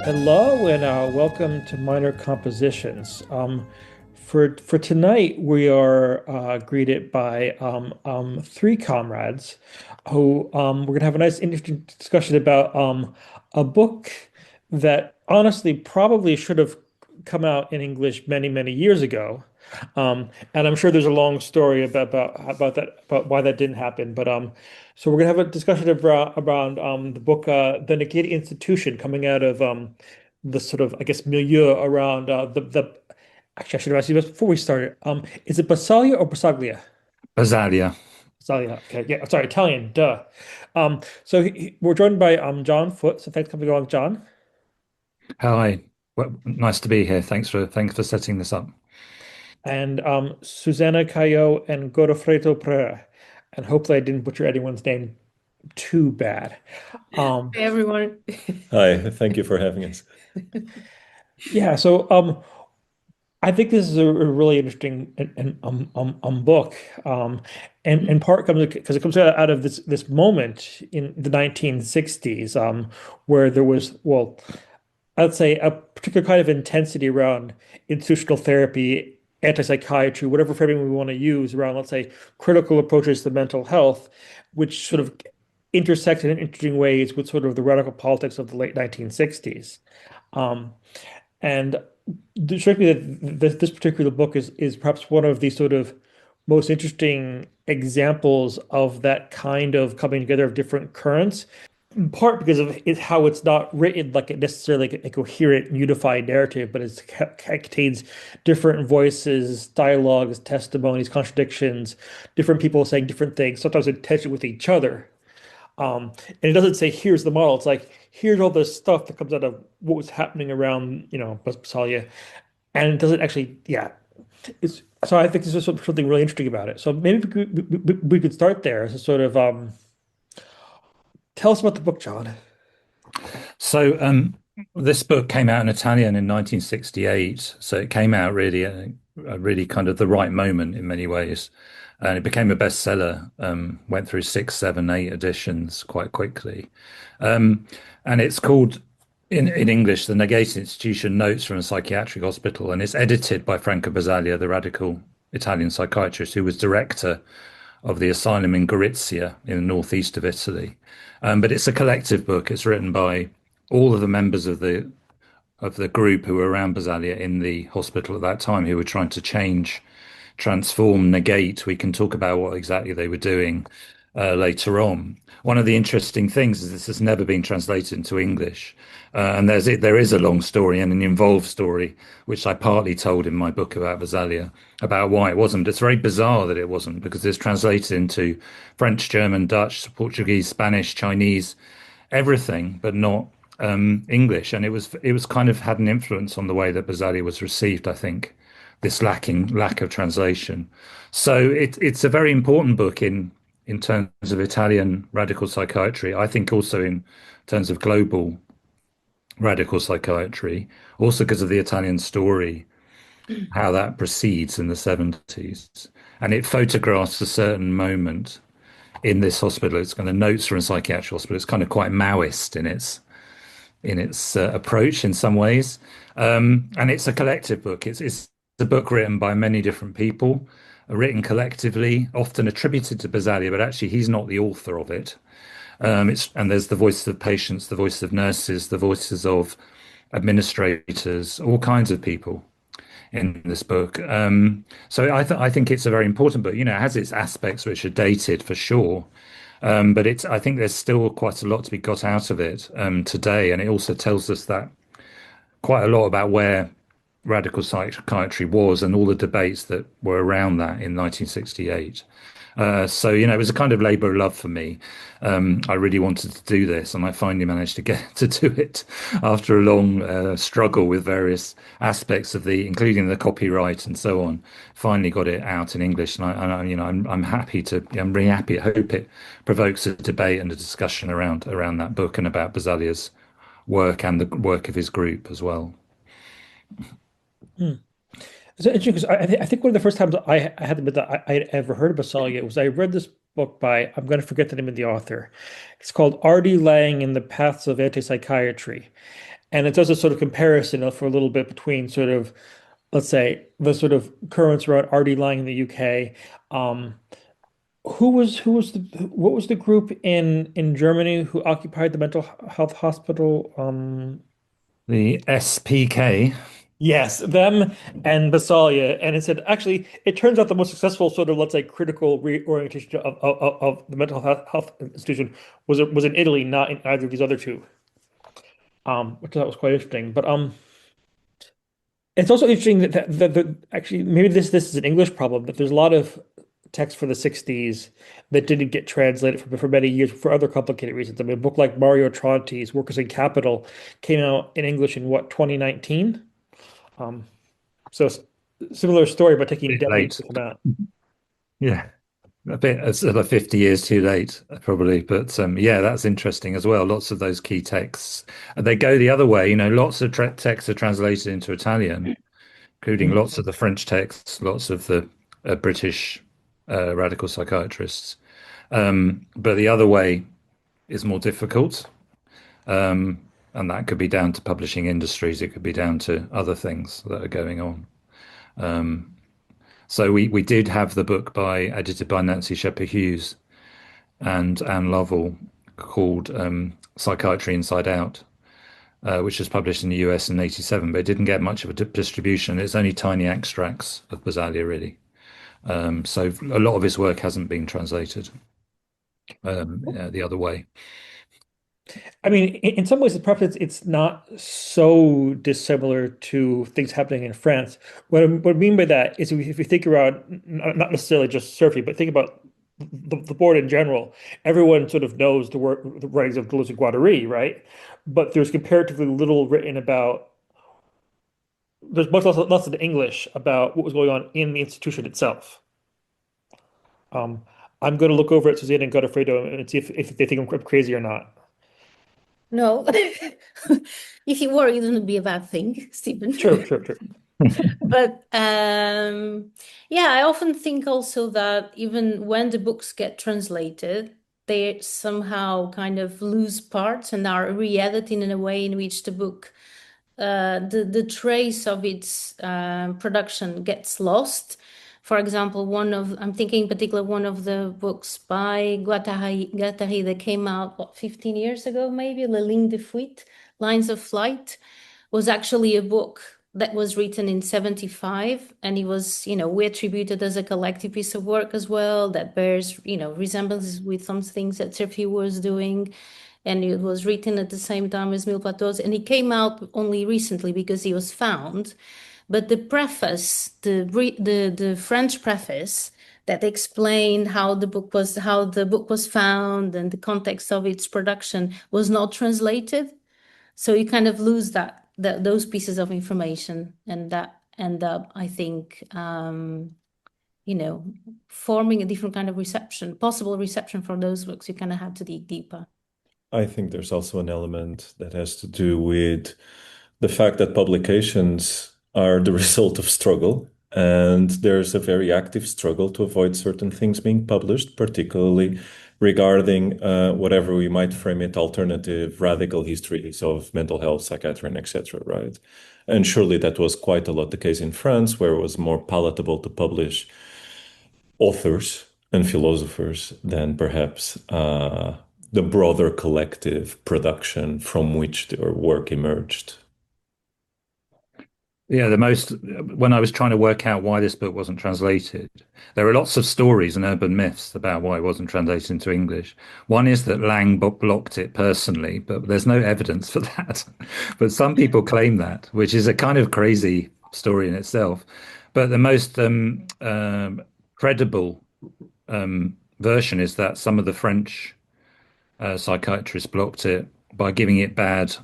Hello and welcome to Minor Compositions. For tonight, we are greeted by three comrades who we're going to have a nice, interesting discussion about a book that honestly probably should have come out in English many, many years ago. And I'm sure there's a long story about that about why that didn't happen. So we're gonna have a discussion around the book The Negated Institution coming out of the sort of I guess milieu around the actually I should have asked you this before we started. Is it Basaglia or Basaglia? Basaglia. Basaglia. Okay, yeah. Sorry, Italian. Duh. We're joined by John Foote. So thanks for coming along, John. Hi. Well, nice to be here. Thanks for setting this up. And Susana Caló and Godofredo Pereira. And hopefully I didn't butcher anyone's name too bad. Um, Hey everyone. Hi, thank you for having us. yeah, so I think this is a really interesting book, and in part comes because it comes out of this moment in the 1960s, where there was, well, I'd say a particular kind of intensity around institutional therapy, antipsychiatry, whatever framing we want to use around, let's say, critical approaches to mental health, which sort of intersected in interesting ways with sort of the radical politics of the late 1960s. Um, and it strikes me that this particular book is perhaps one of the sort of most interesting examples of that kind of coming together of different currents, in part because of how it's not written like it necessarily like a coherent, unified narrative, but it contains different voices, dialogues, testimonies, contradictions, different people saying different things, sometimes in tension with each other. And it doesn't say here's the model. It's like here's all this stuff that comes out of what was happening around, Basaglia, and it doesn't actually, yeah. It's so I think there's something really interesting about it. So maybe we could start there as a sort of tell us about the book, John. So, this book came out in Italian in 1968. So it came out really, really kind of the right moment in many ways, and it became a bestseller. Went through six, seven, eight editions quite quickly, um, and it's called in English "The Negated Institution: Notes from a Psychiatric Hospital," and it's edited by Franco Basaglia, the radical Italian psychiatrist who was director of the asylum in Gorizia in the northeast of Italy. But it's a collective book. It's written by all of the members of the group who were around Basaglia in the hospital at that time, who were trying to change, transform, negate. We can talk about what exactly they were doing later on. One of the interesting things is this has never been translated into English, and there is a long story and an involved story, which I partly told in my book about Basaglia, about why it wasn't. But it's very bizarre that it wasn't because it's translated into French, German, Dutch, Portuguese, Spanish, Chinese, everything, but not English. And it was kind of had an influence on the way that Basaglia was received, I think, this lack of translation. So it's a very important book in terms of Italian radical psychiatry. I think also in terms of global radical psychiatry, also because of the Italian story, how that proceeds in the 70s. And it photographs a certain moment in this hospital. It's kind of notes from a psychiatric hospital. It's kind of quite Maoist in its approach in some ways. And it's a collective book. It's a book written by many different people, written collectively, often attributed to Basaglia, but actually he's not the author of it. And there's the voices of patients, the voices of nurses, the voices of administrators, all kinds of people in this book. So I think it's a very important book. You know, it has its aspects which are dated for sure, but I think there's still quite a lot to be got out of it today, and it also tells us that quite a lot about where radical psychiatry was and all the debates that were around that in 1968. So, you know, it was a kind of labor of love for me. I really wanted to do this, and I finally managed to get to do it after a long struggle with various aspects of including the copyright and so on. Finally got it out in English, and you know, I'm happy I'm really happy. I hope it provokes a debate and a discussion around that book and about Basaglia's work and the work of his group as well. Hmm. It's interesting because I think one of the first times I had to admit that I had ever heard of Basaglia was I read this book by, I'm going to forget the name of the author. It's called Artie Lang in the Paths of Antipsychiatry. and it does a sort of comparison for a little bit between sort of, let's say, the sort of currents around RD lying in the UK. Um, who was the what was the group in Germany who occupied the mental health hospital? The SPK. Yes, them and Basaglia. And it said actually it turns out the most successful sort of, let's say, critical reorientation of the mental health institution was in Italy, not in either of these other two. Which I thought was quite interesting. But it's also interesting that actually maybe this is an English problem, that there's a lot of text for the 60s that didn't get translated for many years for other complicated reasons. I mean, a book like Mario Tronti's Workers in Capital came out in English in what, 2019? Um, so similar story, but taking Bit decades late. to come out. Yeah. A bit, it's about 50 years too late, probably. But yeah, that's interesting as well. Lots of those key texts, they go the other way. Lots of texts are translated into Italian, including Mhm. lots of the French texts, lots of the British radical psychiatrists. But the other way is more difficult. And that could be down to publishing industries. It could be down to other things that are going on. So we did have the book edited by Nancy Shepherd Hughes and Anne Lovell called Psychiatry Inside Out, which was published in the US in '87, but it didn't get much of a distribution. It's only tiny extracts of Basaglia, really. So a lot of his work hasn't been translated the other way. I mean, in some ways, perhaps it's not so dissimilar to things happening in France. What I mean by that is if you think about not necessarily just CERFI, but think about the board in general, everyone sort of knows the writings of Deleuze and Guattari, right? But there's comparatively little written about, there's much less in English about what was going on in the institution itself. Um, I'm going to look over at Susana and Godofredo and see if they think I'm crazy or not. No, if you were, it wouldn't be a bad thing, Stephen. Sure, sure, sure. But yeah, I often think also that even when the books get translated, they somehow kind of lose parts and are re-edited in a way in which the book, the trace of its production gets lost. For example, I'm thinking in particular one of the books by Guattari that came out, what, 15 years ago, maybe, Les Lignes de Fuite, Lines of Flight, was actually a book that was written in 75, and it was, we attributed as a collective piece of work as well that bears, resemblances with some things that CERFI was doing. And it was written at the same time as Mille Plateaus, and it came out only recently because it was found. But the preface, the French preface that explained how the book was found and the context of its production was not translated. So you kind of lose those pieces of information, and that end up, I think, forming a different kind of possible reception for those books. You kind of have to dig deeper. I think there's also an element that has to do with the fact that publications are the result of struggle, and there's a very active struggle to avoid certain things being published, particularly regarding whatever we might frame it, alternative radical histories of mental health, psychiatry, and etc. Right? And surely that was quite a lot the case in France, where it was more palatable to publish authors and philosophers than perhaps the broader collective production from which their work emerged. Yeah, when I was trying to work out why this book wasn't translated, there are lots of stories and urban myths about why it wasn't translated into English. One is that Lang blocked it personally, but there's no evidence for that. But some people claim that, which is a kind of crazy story in itself. But the most credible version is that some of the French psychiatrists blocked it by giving it bad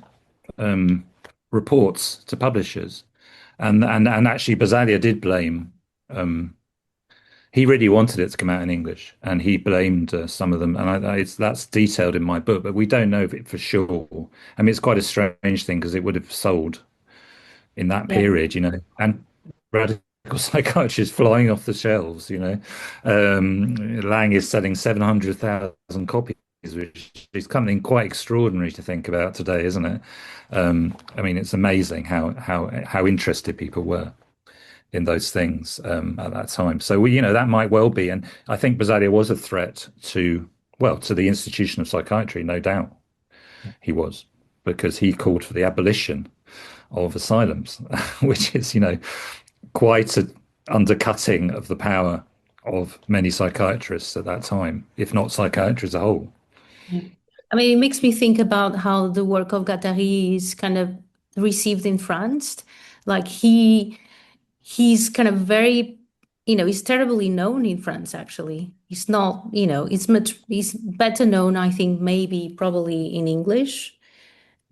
reports to publishers. And actually, Basaglia did blame. He really wanted it to come out in English, and he blamed some of them. And that's detailed in my book, but we don't know if it for sure. I mean, it's quite a strange thing because it would have sold in that period, and radical psychiatry is flying off the shelves. Lang is selling 700,000 copies which is something quite extraordinary to think about today, isn't it? I mean, it's amazing how interested people were in those things at that time. So that might well be, and I think Basaglia was a threat to, well, to the institution of psychiatry, no doubt he was, because he called for the abolition of asylums, which is, quite an undercutting of the power of many psychiatrists at that time, if not psychiatry as a whole. Yeah. I mean, it makes me think about how the work of Guattari is kind of received in France. Like he's kind of very, he's terribly known in France, actually. He's not, he's better known, I think, maybe probably in English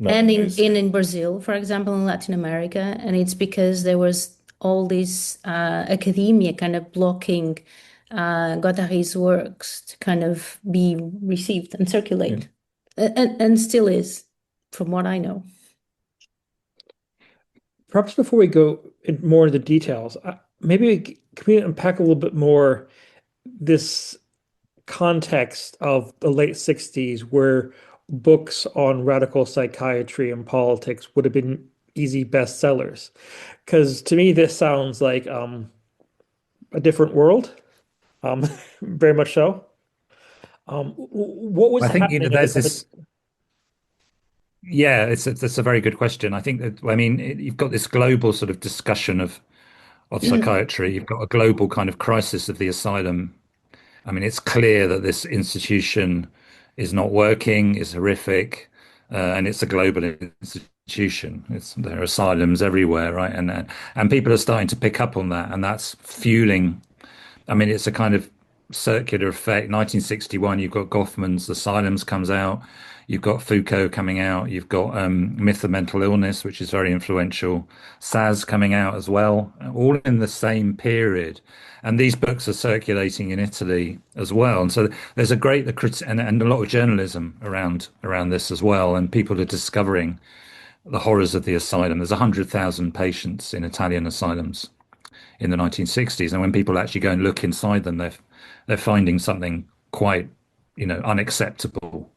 and in Brazil, for example, in Latin America. And it's because there was all this academia kind of blocking Guattari's works to kind of be received and circulate, and still is, from what I know. Perhaps before we go more into the details, maybe can we unpack a little bit more this context of the late 60s where books on radical psychiatry and politics would have been easy bestsellers? Because to me, this sounds like a different world, very much so. What was I think happening at there's the this. Yeah, that's a very good question. I think that, I mean, you've got this global sort of discussion of psychiatry. You've got a global kind of crisis of the asylum. I mean, it's clear that this institution is not working, is horrific, and it's a global institution. There are asylums everywhere, right? And people are starting to pick up on that, and that's fueling. I mean, it's a kind of circular effect. 1961, you've got Goffman's Asylums comes out. You've got Foucault coming out. You've got Myth of Mental Illness, which is very influential. Saz coming out as well, all in the same period. And these books are circulating in Italy as well. And so there's a great and a lot of journalism around this as well. And people are discovering the horrors of the asylum. There's 100,000 patients in Italian asylums in the 1960s. And when people actually go and look inside them, they're finding something quite, unacceptable,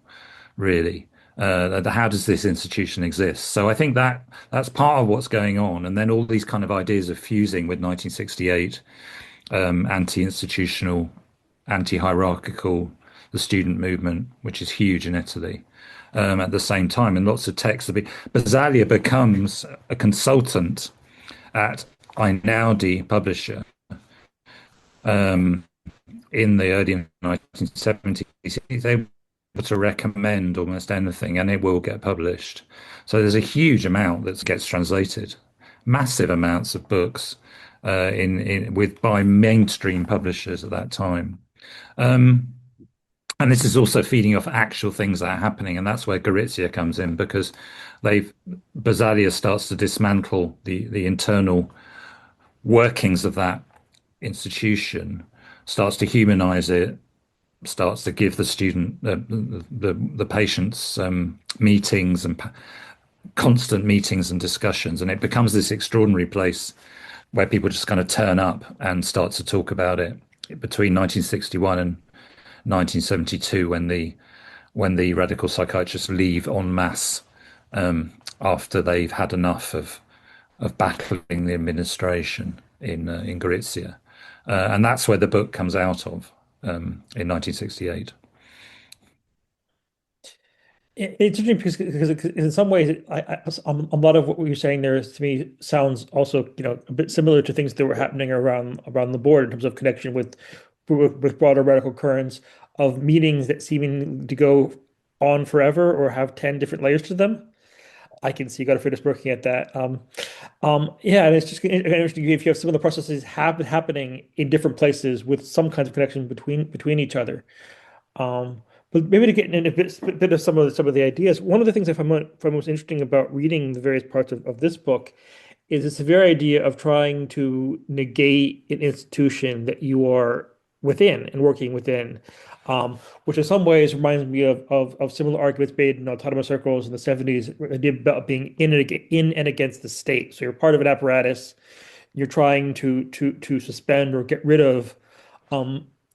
really. How does this institution exist? So I think that's part of what's going on. And then all these kind of ideas of fusing with 1968, anti-institutional, anti-hierarchical, the student movement, which is huge in Italy. At the same time, and lots of texts. Basaglia becomes a consultant at Einaudi publisher in the early 1970s. He's able to recommend almost anything, and it will get published. So there's a huge amount that gets translated, massive amounts of books by mainstream publishers at that time. And this is also feeding off actual things that are happening, and that's where Gorizia comes in, because Basaglia starts to dismantle the internal workings of that institution, starts to humanize it, starts to give the student, the patients, meetings and constant meetings and discussions, and it becomes this extraordinary place where people just kind of turn up and start to talk about it between 1961 and 1972, when the radical psychiatrists leave en masse after they've had enough of battling the administration in Gorizia, and that's where the book comes out of in 1968. It's interesting because in some ways, a lot of what you're saying there to me sounds also, a bit similar to things that were happening around the board in terms of connection with broader radical currents of meetings that seem to go on forever or have 10 different layers to them. I can see Godofredo working at that. Yeah, and it's just interesting if you have some of the processes happening in different places with some kinds of connection between each other. But maybe to get in a bit of some of the ideas, one of the things I find most interesting about reading the various parts of this book is this very idea of trying to negate an institution that you are within and working within, which in some ways reminds me of similar arguments made in autonomous circles in the 70s, the idea about being in and against the state. So you're part of an apparatus, you're trying to suspend or get rid of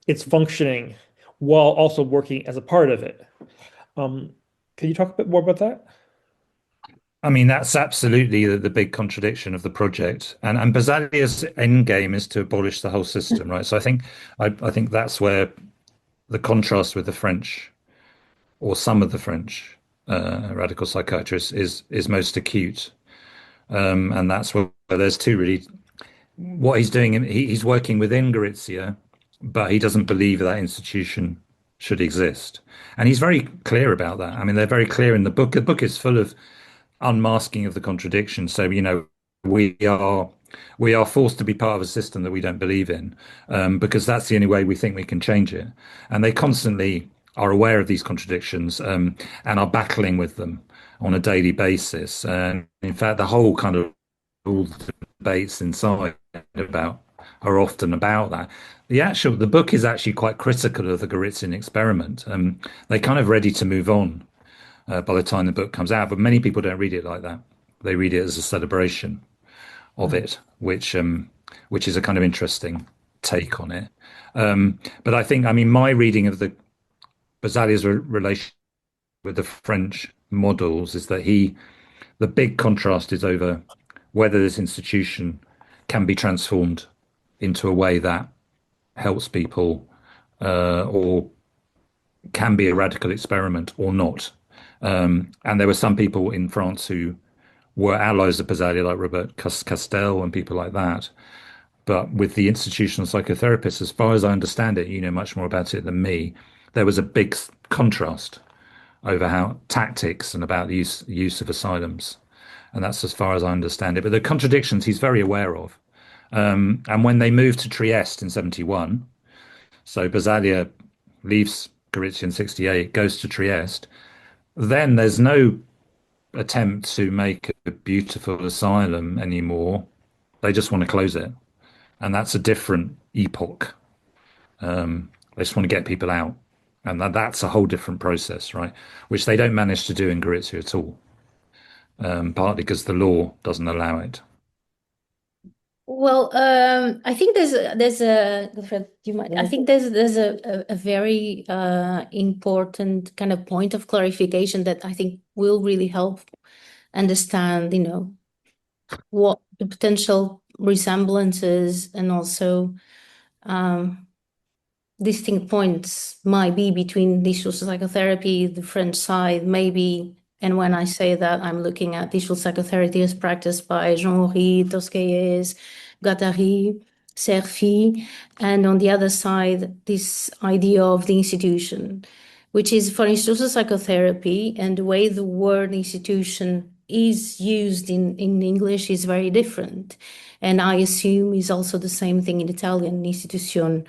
its functioning while also working as a part of it. Can you talk a bit more about that? I mean, that's absolutely the big contradiction of the project. And Basaglia's end game is to abolish the whole system, right? So I think that's where the contrast with the French or some of the French radical psychiatrists is most acute. And that's where there's two really what he's doing. He's working within Gorizia, but he doesn't believe that institution should exist. And he's very clear about that. I mean, they're very clear in the book. The book is full of unmasking of the contradiction. So, we are we are forced to be part of a system that we don't believe in, because that's the only way we think we can change it. And they constantly are aware of these contradictions, and are battling with them on a daily basis. And in fact, the whole kind of all the debates inside about are often about that. The book is actually quite critical of the Goritzian experiment. They're kind of ready to move on by the time the book comes out, but many people don't read it like that. They read it as a celebration of it, which is a kind of interesting take on it. But I think, I mean, my reading of the Basaglia's relation with the French models is that the big contrast is over whether this institution can be transformed into a way that helps people, or can be a radical experiment or not. And there were some people in France who were allies of Basaglia, like Robert Castel and people like that. But with the institutional psychotherapists, as far as I understand it, you know much more about it than me, there was a big contrast over how tactics and about the use of asylums. And that's as far as I understand it. But the contradictions he's very aware of. And when they moved to Trieste in 71, so Basaglia leaves Gorizia in 68, goes to Trieste, then there's no attempt to make a beautiful asylum anymore. They just want to close it. And that's a different epoch. They just want to get people out. And that's a whole different process, right? Which they don't manage to do in Gorizia at all, partly because the law doesn't allow it. Well, I think Godofredo, I think there's a very important kind of point of clarification that I think will really help understand, what the potential resemblances and also distinct points might be between digital psychotherapy, the French side, maybe. And when I say that, I'm looking at digital psychotherapy as practiced by Jean-Henri Tosquelles, Guattari, CERFI, and on the other side, this idea of the institution, which is for institutional psychotherapy, and the way the word institution is used in English is very different. And I assume is also the same thing in Italian, institution,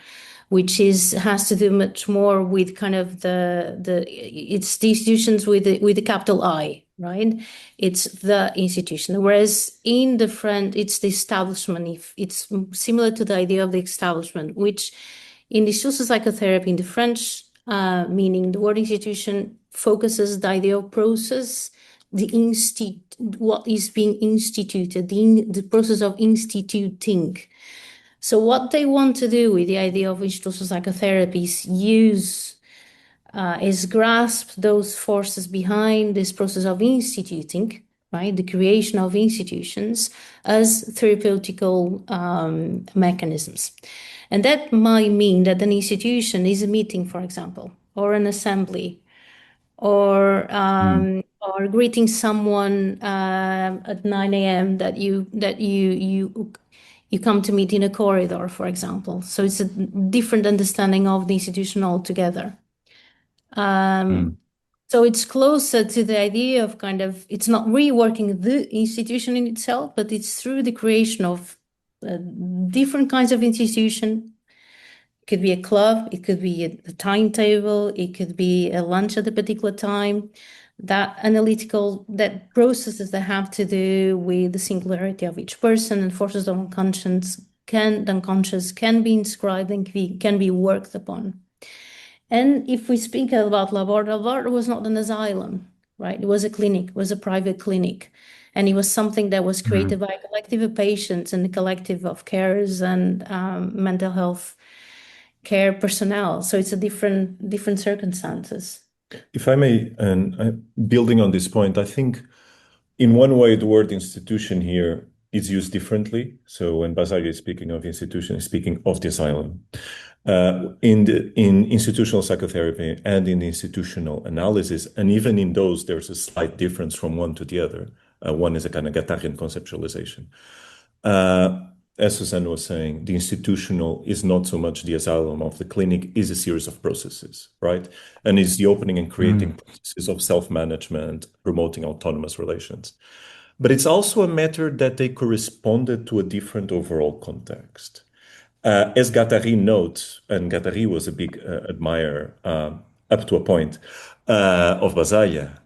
which has to do much more with kind of it's the institutions with the capital I, right? It's the institution. Whereas in the French, it's the establishment. It's similar to the idea of the establishment, which in the social psychotherapy, in the French meaning, the word institution focuses the idea of process, what is being instituted, the process of instituting. So what they want to do with the idea of institutional psychotherapy is grasp those forces behind this process of instituting, right? The creation of institutions as therapeutical mechanisms. And that might mean that an institution is a meeting, for example, or an assembly, or greeting someone at 9 a.m. that you come to meet in a corridor, for example. So it's a different understanding of the institution altogether. So it's closer to the idea of it's not reworking the institution in itself, but it's through the creation of different kinds of institution. It could be a club, it could be a timetable, it could be a lunch at a particular time. That processes that have to do with the singularity of each person and forces of unconscious can be inscribed and can be worked upon. And if we speak about Laborde was not an asylum, right? It was a clinic, it was a private clinic. And it was something that was created by a collective of patients and a collective of carers and mental health care personnel. So it's a different circumstances. If I may, and building on this point, I think in one way the word institution here is used differently. So when Basaglia is speaking of institution, he's speaking of the asylum. In institutional psychotherapy and in institutional analysis, and even in those, there's a slight difference from one to the other. One is a kind of Guattarian conceptualization. Uh, as Susanna was saying, the institutional is not so much the asylum of the clinic, is a series of processes, right? And is the opening and creating Mm. processes of self-management, promoting autonomous relations. But it's also a matter that they corresponded to a different overall context. As Guattari notes, and Guattari was a big admirer up to a point of Basaglia,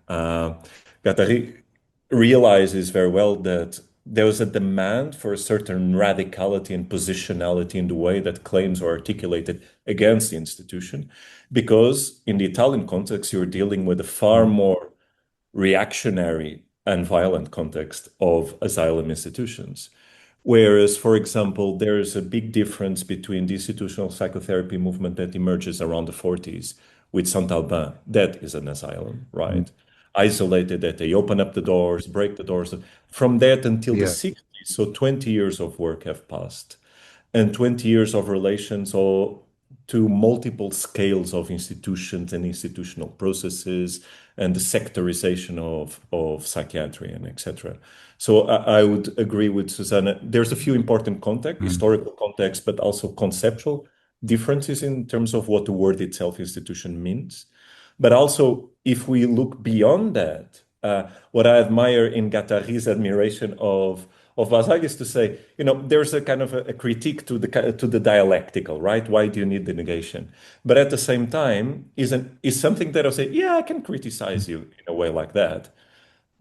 Guattari realizes very well that there was a demand for a certain radicality and positionality in the way that claims were articulated against the institution, because in the Italian context, you're dealing with a far more reactionary and violent context of asylum institutions. Whereas, for example, there is a big difference between the institutional psychotherapy movement that emerges around the 40s with Saint-Albin. That is an asylum, Mm. right? Isolated, that they open up the doors, break the doors. From that until the Yeah. 60s, so 20 years of work have passed, and 20 years of relations all to multiple scales of institutions and institutional processes and the sectorization of psychiatry and etc. So I would agree with Susanna. There's a few important context, Mm. historical context, but also conceptual differences in terms of what the word itself institution means. But also, if we look beyond that, what I admire in Guattari's admiration of Basaglia is to say, there's a kind of a critique to the dialectical, right? Why do you need the negation? But at the same time, is something that I'll say, yeah, I can criticize you in a way like that.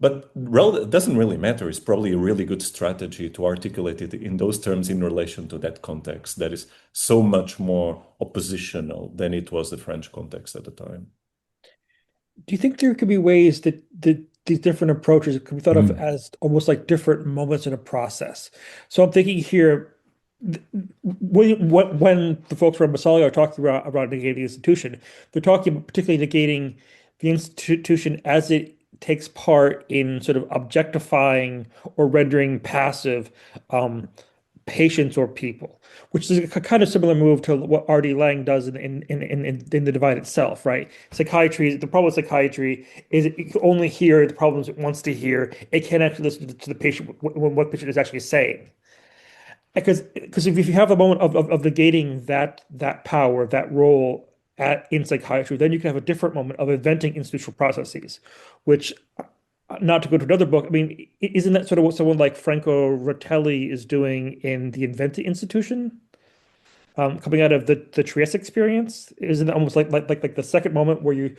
But it doesn't really matter. It's probably a really good strategy to articulate it in those terms in relation to that context that is so much more oppositional than it was the French context at the time. Do you think there could be ways that these different approaches could be thought of Mm. as almost like different moments in a process? So I'm thinking here, when the folks from Basaglia are talking about negating the institution, they're talking about particularly negating the institution as it takes part in sort of objectifying or rendering passive um, patients or people, which is a kind of similar move to what R.D. Laing does in The Divide itself, right? Psychiatry, the problem with psychiatry is it can only hear the problems it wants to hear. It can't actually listen to the patient, what the patient is actually saying. Because if you have a moment of negating that power, that role in psychiatry, then you can have a different moment of inventing institutional processes, which, not to go to another book, I mean, isn't that sort of what someone like Franco Rotelli is doing in The Invented Institution? Coming out of the Trieste experience, isn't it almost like the second moment where you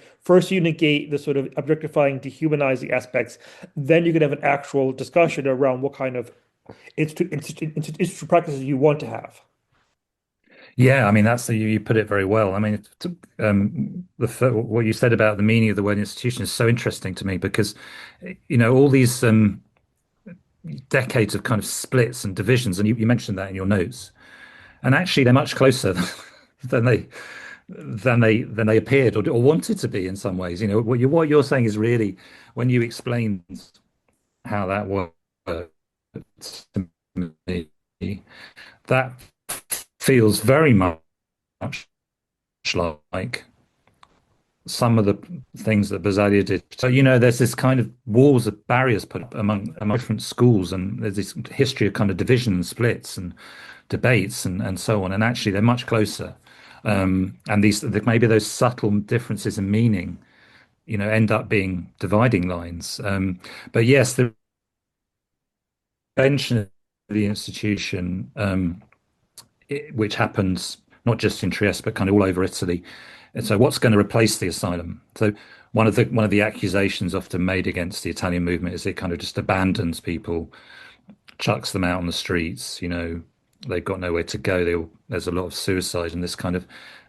negate the sort of objectifying, dehumanizing aspects, then you can have an actual discussion around what kind of institutional practices you want to have. Yeah, I mean you put it very well. I mean, what you said about the meaning of the word institution is so interesting to me because, all these decades of kind of splits and divisions, and you mentioned that in your notes, and actually they're much closer than they appeared or wanted to be in some ways. What you're saying is really when you explain how that works to me, that feels very much like some of the things that Basaglia did. So, there's this kind of walls of barriers put up among different schools, and there's this history of kind of division and splits and debates and so on. And actually, they're much closer. And maybe those subtle differences in meaning, end up being dividing lines. But yes, the invention of the institution, which happens not just in Trieste but kind of all over Italy. And so, what's going to replace the asylum? So, one of the accusations often made against the Italian movement is it kind of just abandons people, chucks them out on the streets. They've got nowhere to go. There's a lot of suicide and this kind of,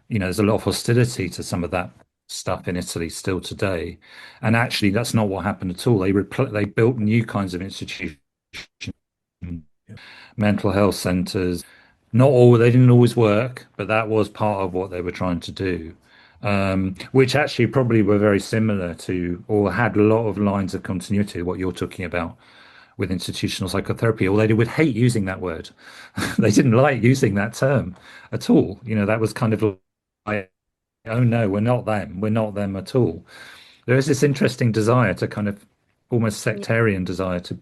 there's a lot of hostility to some of that stuff in Italy still today. And actually, that's not what happened at all. They built new kinds of institutions, mental health centers. Not all, they didn't always work, but that was part of what they were trying to do. which actually probably were very similar to, or had a lot of lines of continuity, what you're talking about with institutional psychotherapy, although they would hate using that word. They didn't like using that term at all. That was kind of like, oh no, we're not them. We're not them at all. There is this interesting desire to kind of almost Yeah. sectarian desire to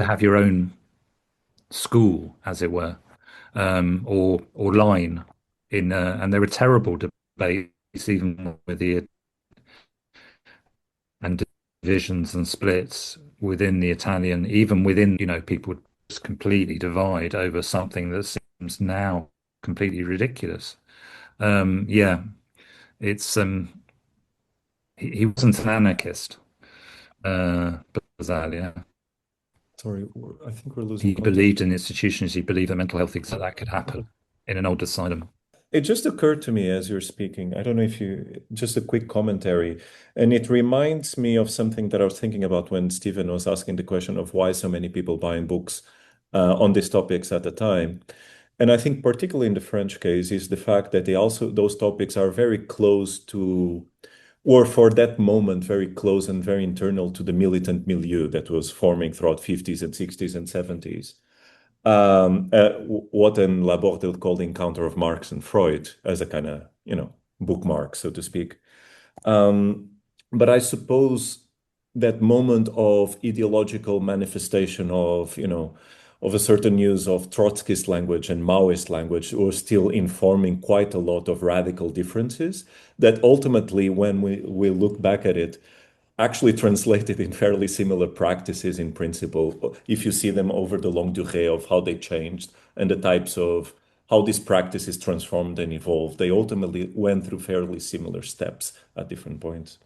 have your own school, as it were, or line in, and there were terrible debates even with the and divisions and splits within the Italian, even within, people would just completely divide over something that seems now completely ridiculous. Yeah, it's he wasn't an anarchist, Basaglia. Sorry, I think we're losing He contact. believed in institutions. He believed that mental health things like that could happen in an old asylum. It just occurred to me as you're speaking. I don't know if just a quick commentary. And it reminds me of something that I was thinking about when Stephen was asking the question of why so many people buying books on these topics at the time. And I think particularly in the French case is the fact that those topics are very close to, or for that moment, very close and very internal to the militant milieu that was forming throughout 50s and 60s and 70s. What in Laborde would call the encounter of Marx and Freud as a kind of, bookmark, so to speak. But I suppose that moment of ideological manifestation of a certain use of Trotskyist language and Maoist language was still informing quite a lot of radical differences that ultimately, when we look back at it, actually translated in fairly similar practices in principle, if you see them over the longue durée of how they changed and the types of how these practices transformed and evolved. They ultimately went through fairly similar steps at different points.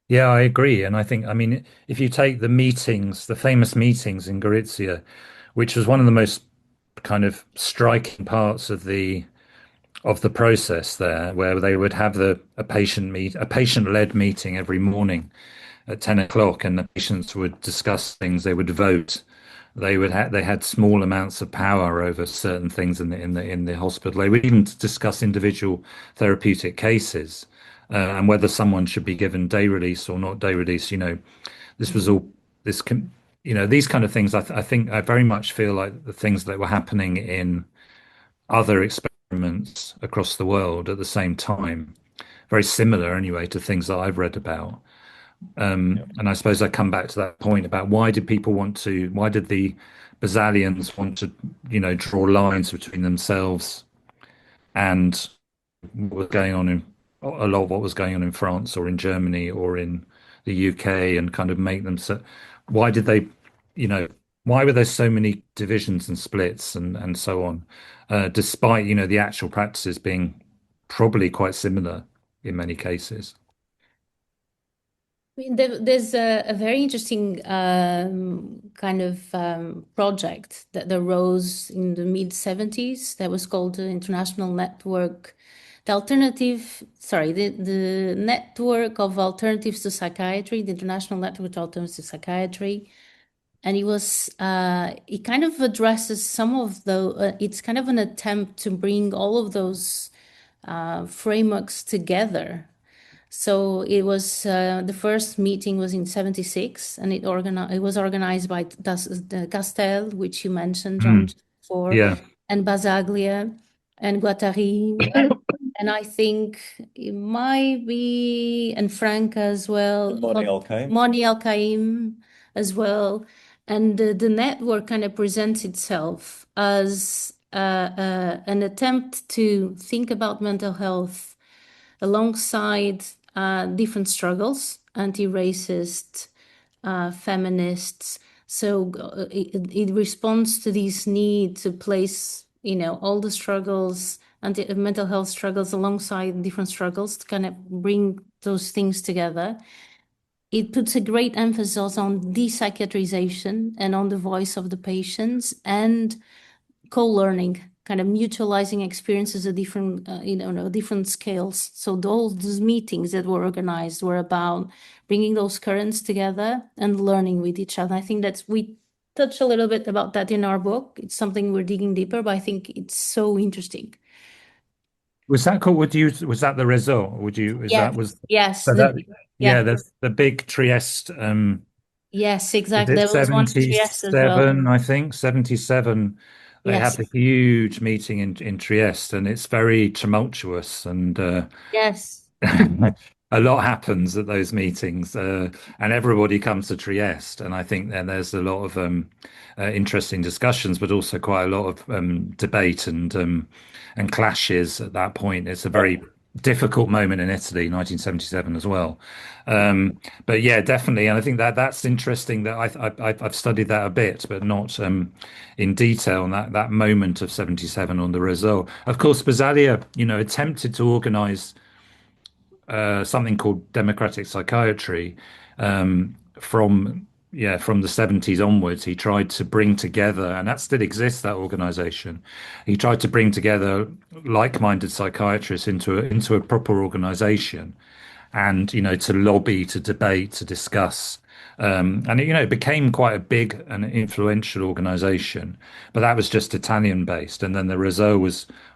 Yeah, I agree. And I mean, if you take the meetings, the famous meetings in Gorizia, which was one of the most kind of striking parts of the process there, where they would have a patient-led meeting every morning at 10 o'clock, and the patients would discuss things, they would vote. They had small amounts of power over certain things in the hospital. They would even discuss individual therapeutic cases, and whether someone should be given day release or not day release. This was all this can these kind of things. I think I very much feel like the things that were happening in other experiments across the world at the same time, very similar anyway to things that I've read about. And I suppose I come back to that point about why did the Basaglians want to, draw lines between themselves and what was going on in a lot of what was going on in France or in Germany or in the UK, and kind of make them so. Why did they, why were there so many divisions and splits and so on, despite the actual practices being probably quite similar in many cases. I mean, there's a very interesting kind of project that arose in the mid-70s that was called the International Network, the Network of Alternatives to Psychiatry, the International Network of Alternatives to Psychiatry. And it kind of addresses some of it's kind of an attempt to bring all of those frameworks together. So it was the first meeting was in 76, and it was organized by Castel, which you mentioned, John, before, Yeah. and Basaglia and Guattari, and I think it might be and Franca as well, Moni Al-Qaim as well, and the network kind of presents itself as an attempt to think about mental health alongside different struggles, anti-racist, feminists. So it responds to this need to place, all the struggles, mental health struggles alongside different struggles to kind of bring those things together. It puts a great emphasis on de-psychiatrization and on the voice of the patients and co-learning, kind of mutualizing experiences at different, different scales. So those meetings that were organized were about bringing those currents together and learning with each other. I think we touch a little bit about that in our book. It's something we're digging deeper, but I think it's so interesting. Was that called? Would you? Was that the result? Would you? Is Yes, that was yes, so that? yeah, Yeah, there's the big Trieste. yes, Is exactly. it There was one in Trieste as well. 77? I think 77. They have Yes, the huge meeting in Trieste, and it's very tumultuous and. yes, A lot happens at those meetings, and everybody comes to Trieste. And I think then there's a lot of interesting discussions, but also quite a lot of debate and clashes at that point. It's a very difficult moment in Italy, 1977 as well. But yeah, definitely, and I think that that's interesting. That I've studied that a bit, but not in detail. And that moment of 77 on the result. Of course, Basaglia, attempted to organize something called democratic psychiatry from from the 70s onwards. He tried to bring together, and that still exists, that organization. He tried to bring together like-minded psychiatrists into a proper organization, and to lobby, to debate, to discuss. And it became quite a big and influential organization, but that was just Italian based. And then the Réseau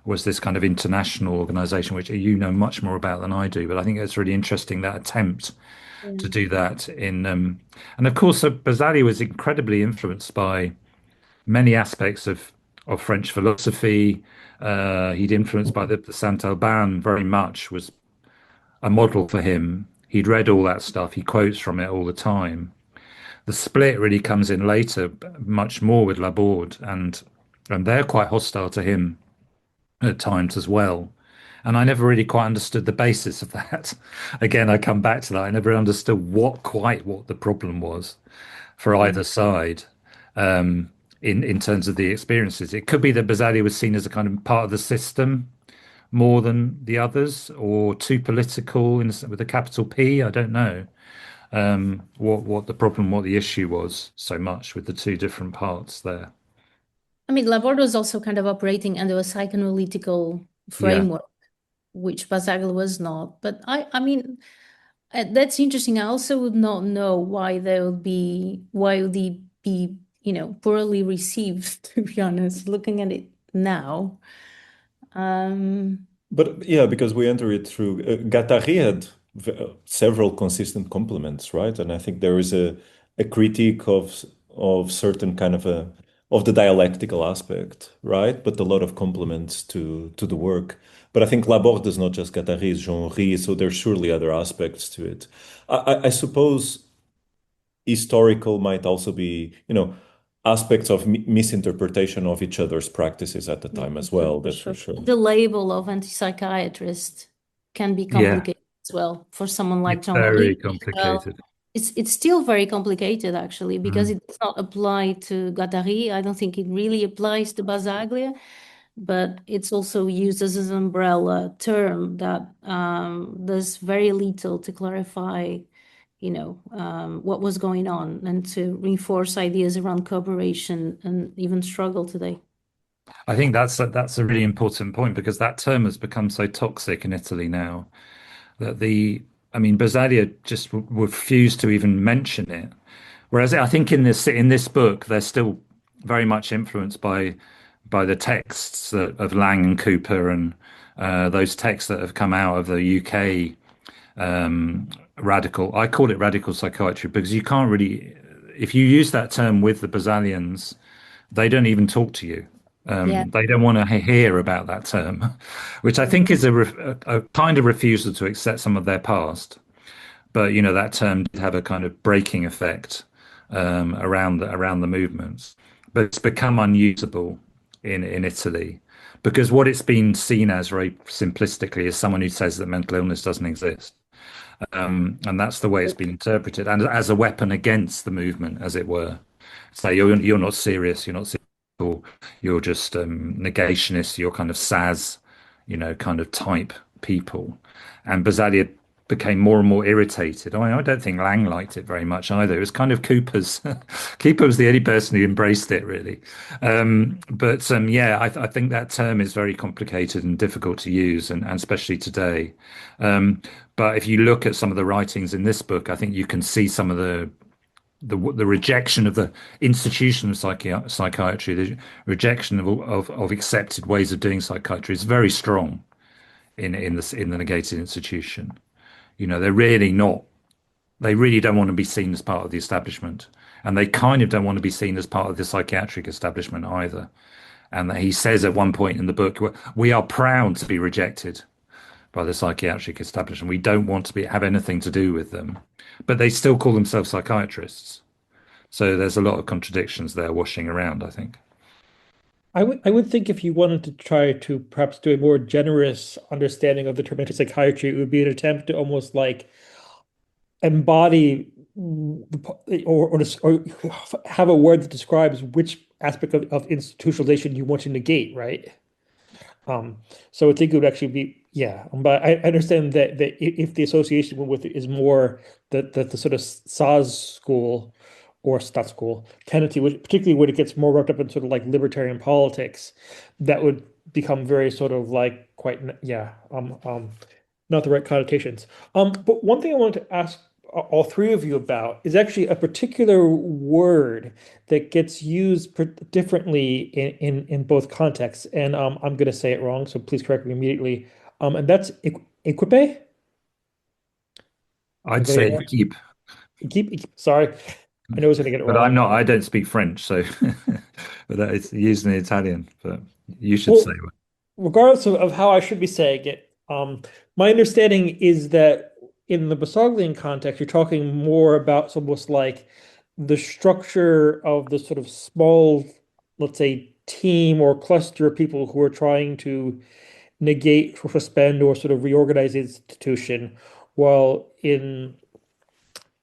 was this kind of international organization, which you know much more about than I do. But I think it's really interesting, that attempt to yeah. do that and of course, Basaglia was incredibly influenced by many aspects of French philosophy. He'd influenced by the Saint Alban very much, was a model for him. He'd read all that stuff. He quotes from it all the time. The split really comes in later, much more with Laborde, and they're quite hostile to him at times as well. And I never really quite understood the basis of that. Again, I come back to that. I never understood what the problem was for either side in terms of the experiences. It could be that Basaglia was seen as a kind of part of the system more than the others, or too political with a capital P. I don't know what the problem, what the issue was so much with the two different parts there. I mean, Laborde was also kind of operating under a psychoanalytical Yeah, framework, which Basaglia was not. But I mean, that's interesting. I also would not know why would he be, poorly received, to be honest, looking at it now. Um, But yeah, because we enter it through Guattari had several consistent complements, right? And I think there is a critique of certain kind of a of the dialectical aspect, right? But a lot of complements to the work. But I think Laborde is not just Guattari, it's Jean-Henri, so there's surely other aspects to it. I suppose historical might also be, aspects of misinterpretation of each other's practices at the yeah, time as for well, that's for sure. sure. The label of anti-psychiatrist can be yeah, complicated as well for someone like it's very Jean-Marie. Well, complicated. it's still very complicated actually because Mm. it does not apply to Guattari. I don't think it really applies to Basaglia, but it's also used as an umbrella term that does very little to clarify, what was going on and to reinforce ideas around cooperation and even struggle today. I think that's a really important point, because that term has become so toxic in Italy now that I mean, Basaglia just refused to even mention it. Whereas I think in this book, they're still very much influenced by the texts of Lang and Cooper, and those texts that have come out of the UK radical. I call it radical psychiatry because you can't really, if you use that term with the Basalians, they don't even talk to you. Yeah. They don't want to hear about that term, which I think is a kind of refusal to accept some of their past. But that term did have a kind of breaking effect around the movements. But it's become unusable in Italy, because what it's been seen as very simplistically is someone who says that mental illness doesn't exist. And that's the way it's been interpreted, and as a weapon against the movement, as it were. Say you're not serious, you're not serious, or you're just negationist, you're kind of SAS, kind of type people. And Basaglia became more and more irritated. I don't think Lang liked it very much either. It was kind of Cooper's. Cooper was the only person who embraced it, really. But yeah, I think that term is very complicated and difficult to use, and especially today. But if you look at some of the writings in this book, I think you can see some of the rejection of the institution of psychiatry, the rejection of accepted ways of doing psychiatry is very strong in the negated institution. They're really not. They really don't want to be seen as part of the establishment, and they kind of don't want to be seen as part of the psychiatric establishment either. And that he says at one point in the book, we are proud to be rejected by the psychiatric establishment. We don't want to have anything to do with them, but they still call themselves psychiatrists. So there's a lot of contradictions there washing around, I think. I would think if you wanted to try to perhaps do a more generous understanding of the term psychiatry, it would be an attempt to almost like embody or have a word that describes which aspect of institutionalization you want to negate, right? So I think it would actually be, yeah. But I understand that if the association with it is more the sort of SAS school or stat school tendency, which particularly when it gets more wrapped up in sort of like libertarian politics, that would become very sort of like quite, yeah, not the right connotations. But one thing I wanted to ask all three of you about is actually a particular word that gets used differently in both contexts. And I'm going to say it wrong, so please correct me immediately. And that's equipe. I'd say keep, Sorry, I know I was going to get it but wrong. I'm not. I don't speak French, so but that it's used in Italian. But you should Well, say it. regardless of how I should be saying it, my understanding is that in the Basaglian context, you're talking more about almost like the structure of the sort of small, let's say, team or cluster of people who are trying to negate or suspend or sort of reorganize the institution, while in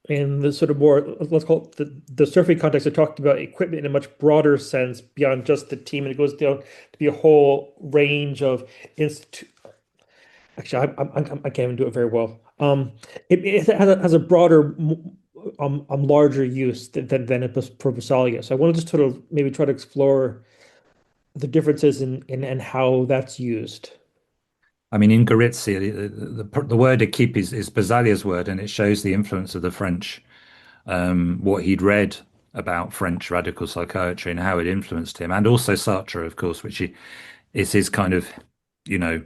the sort of more, let's call it the CERFI context, I talked about equipment in a much broader sense beyond just the team, and it goes down to be a whole range of institu Actually, I can't even do it very well. It has a broader, larger use than it was for Basaglia. So I want to just sort of maybe try to explore the differences in and how that's used. I mean, in Gorizia, the word équipe is Basaglia's word, and it shows the influence of the French, what he'd read about French radical psychiatry and how it influenced him, and also Sartre, of course, is his kind of, you know,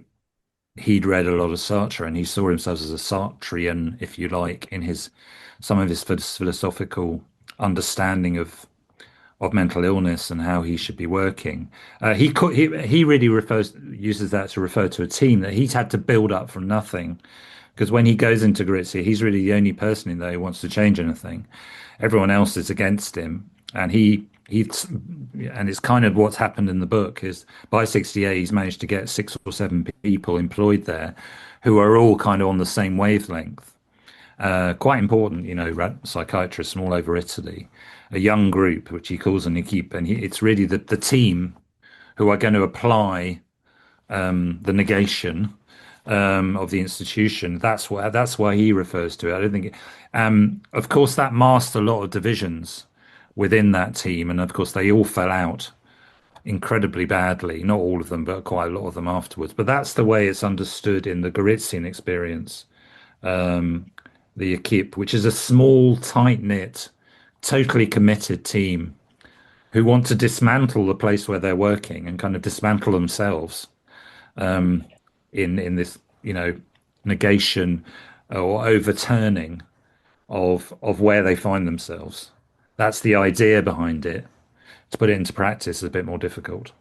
he'd read a lot of Sartre and he saw himself as a Sartrean, if you like, in his some of his philosophical understanding of mental illness and how he should be working. He really uses that to refer to a team that he's had to build up from nothing. Because when he goes into Gorizia, he's really the only person in there who wants to change anything. Everyone else is against him, and and it's kind of what's happened in the book is by 68 he's managed to get 6 or 7 people employed there who are all kind of on the same wavelength. Quite important, psychiatrists from all over Italy, a young group which he calls an equipe, and it's really the team who are going to apply the negation of the institution. That's why he refers to it. I don't think, of course, that masked a lot of divisions within that team, and of course they all fell out incredibly badly. Not all of them, but quite a lot of them afterwards. But that's the way it's understood in the Gorizian experience. The equipe, which is a small, tight-knit, totally committed team who want to dismantle the place where they're working and kind of dismantle themselves in this, negation or overturning of where they find themselves. That's the idea behind it. To put it into practice is a bit more difficult.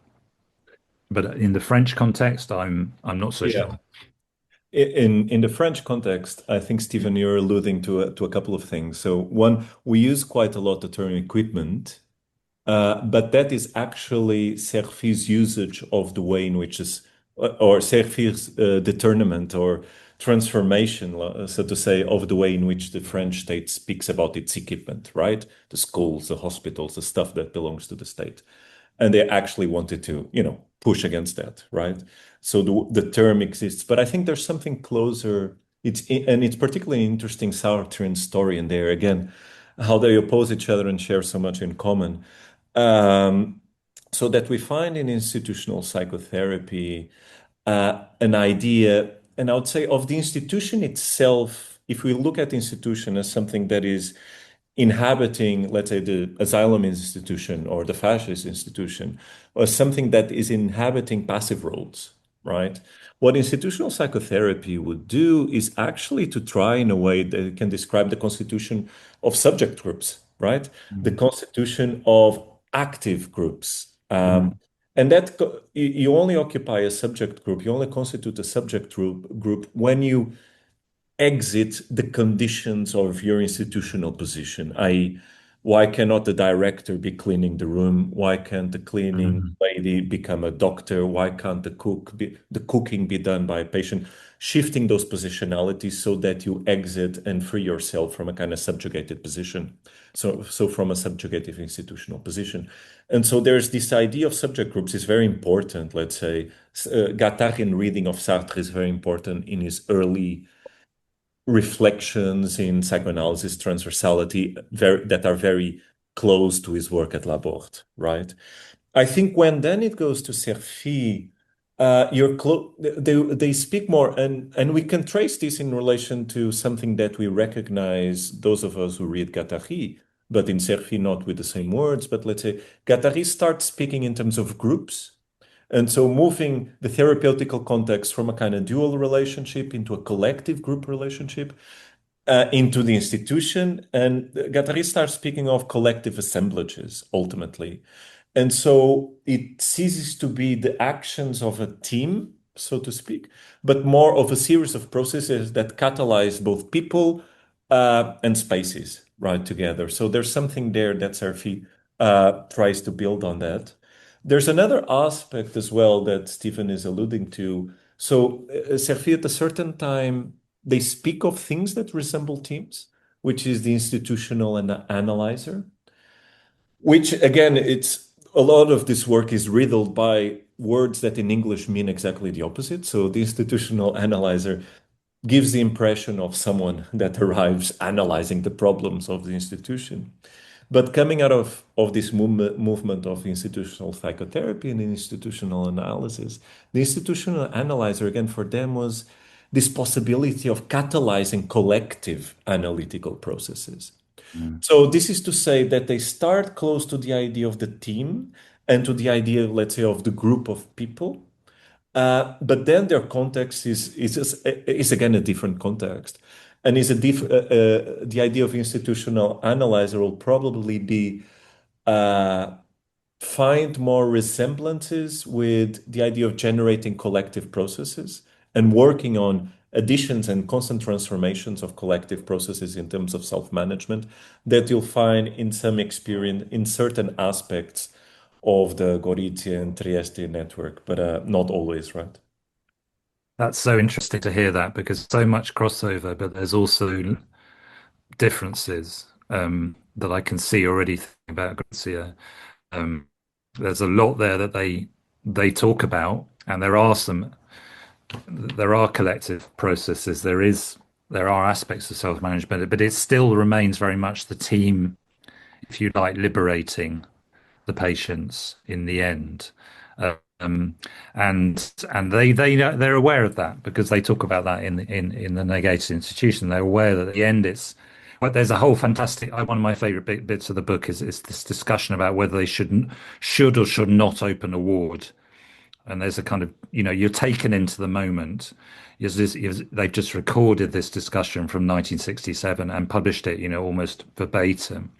But in the French context, I'm not so Yeah. sure. In the French context, I think, Stephen, you're alluding to a couple of things. So one, we use quite a lot the term equipment, but that is actually CERFI's usage of the way in which or CERFI's determinant or transformation, so to say, of the way in which the French state speaks about its equipment, right? The schools, the hospitals, the stuff that belongs to the state. And they actually wanted to, push against that, right? So the term exists, but I think there's something closer. It's particularly interesting Sartrean story in there again, how they oppose each other and share so much in common. So that we find in institutional psychotherapy an idea, and I would say of the institution itself. If we look at the institution as something that is inhabiting, let's say, the asylum institution or the fascist institution, or something that is inhabiting passive roles, right? What institutional psychotherapy would do is actually to try in a way that it can describe the constitution of subject groups, right? The Mm. constitution of active groups. Mm. And that you only occupy a subject group, you only constitute a subject group when you exit the conditions of your institutional position, i.e., why cannot the director be cleaning the room? Why can't the cleaning Mm. lady become a doctor? Why can't the cooking be done by a patient? Shifting those positionalities so that you exit and free yourself from a kind of subjugated position. So from a subjugative institutional position. And so there's this idea of subject groups is very important. Let's say Guattarian reading of Sartre is very important in his early reflections in psychoanalysis transversality that are very close to his work at Laborde, right? I think when then it goes to CERFI, they speak more, and we can trace this in relation to something that we recognize, those of us who read Guattari, but in CERFI not with the same words, but let's say Guattari starts speaking in terms of groups. And so moving the therapeutical context from a kind of dual relationship into a collective group relationship, into the institution. And Guattari starts speaking of collective assemblages ultimately. And so it ceases to be the actions of a team, so to speak, but more of a series of processes that catalyze both people and spaces right together. So there's something there that CERFI tries to build on that. There's another aspect as well that Stephen is alluding to. So CERFI at a certain time, they speak of things that resemble teams, which is the institutional and the analyzer, which again, it's a lot of this work is riddled by words that in English mean exactly the opposite. So the institutional analyzer gives the impression of someone that arrives analyzing the problems of the institution. But coming out of this movement of institutional psychotherapy and institutional analysis, the institutional analyzer, again, for them was this possibility of catalyzing collective analytical processes. Mm. So this is to say that they start close to the idea of the team and to the idea, let's say, of the group of people. But then their context is again a different context, and the idea of institutional analyzer will probably be uh, find more resemblances with the idea of generating collective processes and working on additions and constant transformations of collective processes in terms of self-management that you'll find in some experience in certain aspects of the Gorizia and Trieste network, but not always, right? That's so interesting to hear that because so much crossover, but there's also differences that I can see already thinking about Grazia. Um, there's a lot there that they talk about, and there are collective processes. There are aspects of self-management, but it still remains very much the team, if you like, liberating the patients in the end. Um, and they're aware of that because they talk about that in the negated institution. They're aware that at the end it's but there's a whole fantastic one of my favorite bits of the book is this discussion about whether they should or should not open a ward. And there's a kind of, you're taken into the moment. They've just recorded this discussion from 1967 and published it, almost verbatim.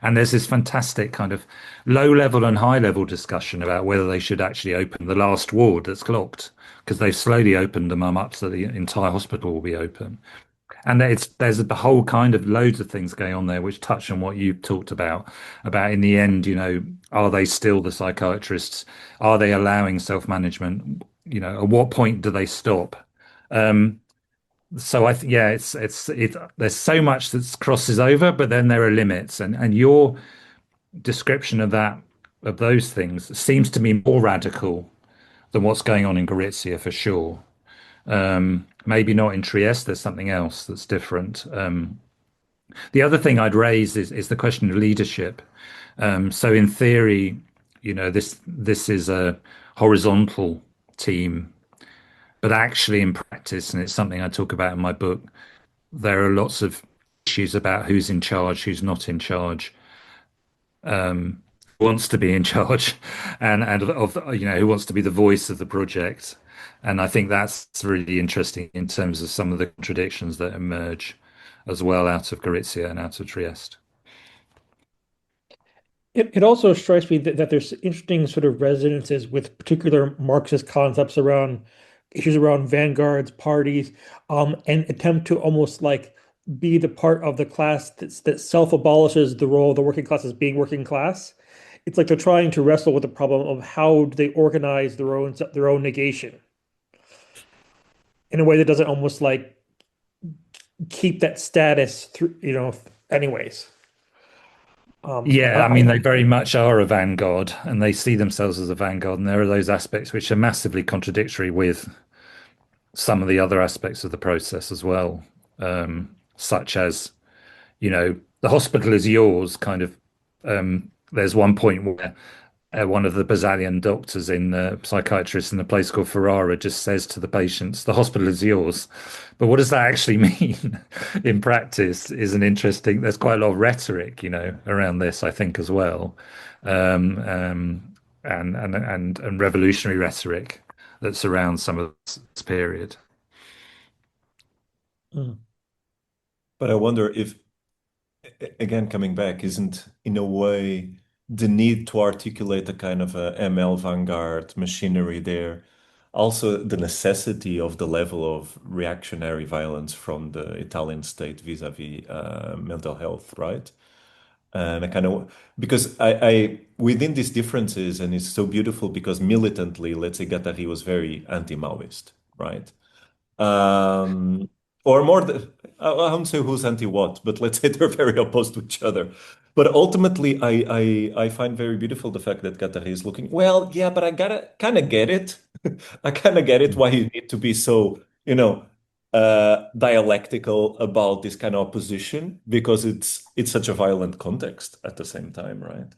And there's this fantastic kind of low level and high level discussion about whether they should actually open the last ward that's clocked, because they've slowly opened them up so the entire hospital will be open. And there's a whole kind of loads of things going on there which touch on what you talked about in the end, are they still the psychiatrists? Are they allowing self-management? At what point do they stop? So yeah, there's so much that crosses over, but then there are limits, and your description of those things seems to me more radical than what's going on in Gorizia for sure. Maybe not in Trieste. There's something else that's different. The other thing I'd raise is the question of leadership. So in theory, this is a horizontal team, but actually in practice, and it's something I talk about in my book, there are lots of issues about who's in charge, who's not in charge, who wants to be in charge, and of who wants to be the voice of the project. And I think that's really interesting in terms of some of the contradictions that emerge as well out of Gorizia and out of Trieste. It also strikes me that there's interesting sort of resonances with particular Marxist concepts around issues around vanguards, parties, and attempt to almost like be the part of the class that self-abolishes the role of the working class as being working class. It's like they're trying to wrestle with the problem of how do they organize their own negation in a way that doesn't almost like keep that status through, anyways. Yeah, I I, mean, they very much are a vanguard and they see themselves as a vanguard. And there are those aspects which are massively contradictory with some of the other aspects of the process as well, such as, the hospital is yours kind of. There's one point where one of the Basaglian doctors in the psychiatrist in a place called Ferrara just says to the patients, the hospital is yours. But what does that actually mean in practice is an interesting, there's quite a lot of rhetoric, around this, I think, as well. Um, um, and revolutionary rhetoric that surrounds some of this period. Mm. But I wonder if, again, coming back, isn't in a way the need to articulate a kind of a ML vanguard machinery there, also the necessity of the level of reactionary violence from the Italian state vis-a-vis mental health, right? And I kind of because I within these differences, and it's so beautiful because militantly, let's say Guattari was very anti-Maoist, right? Um, or more, I won't say who's anti what, but let's say they're very opposed to each other. But ultimately, I find very beautiful the fact that Qatar is looking, well, yeah, but I gotta kind of get it. I kind of get it why you need to be so, dialectical about this kind of opposition because it's such a violent context at the same time, right?